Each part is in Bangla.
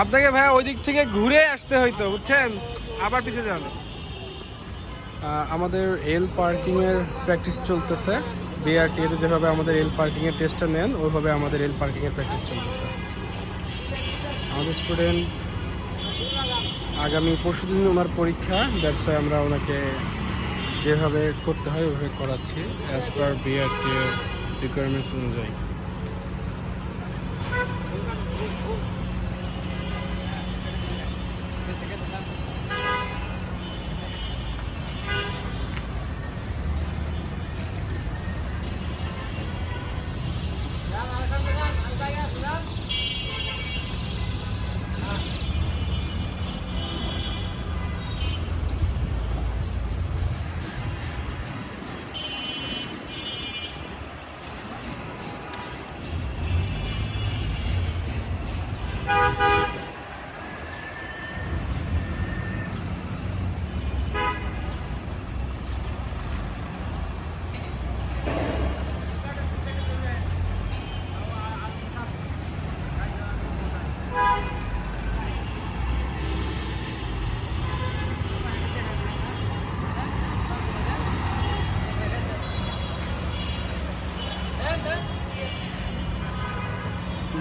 আপনাকে ভাই ওই দিক থেকে ঘুরে আসতে হইতো, বুঝছেন? আবার পিছে যান। আমাদের এল পার্কিং এর প্র্যাকটিস চলতেছে। বিআরটিএতে যেভাবে আমাদের এল পার্কিং এর টেস্টটা নেন, ওইভাবে আমাদের এল পার্কিং এর প্র্যাকটিস চলতেছে। আমাদের স্টুডেন্ট আগামী পরশুদিন ওনার পরীক্ষা, দ্যাটস ওয়াই আমরা ওনাকে যেভাবে করতে হয় ওইভাবে করাচ্ছি অ্যাজ পার বিআরটি এর রিকোয়ারমেন্টস অনুযায়ী।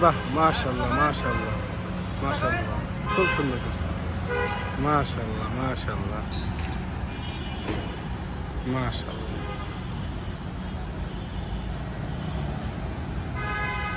বাহ, মাশাআল্লাহ মাশাআল্লাহ মাশাআল্লাহ, খুব সুন্দর করছে। মাশাআল্লাহ মাশাআল্লাহ মাশাআল্লাহ।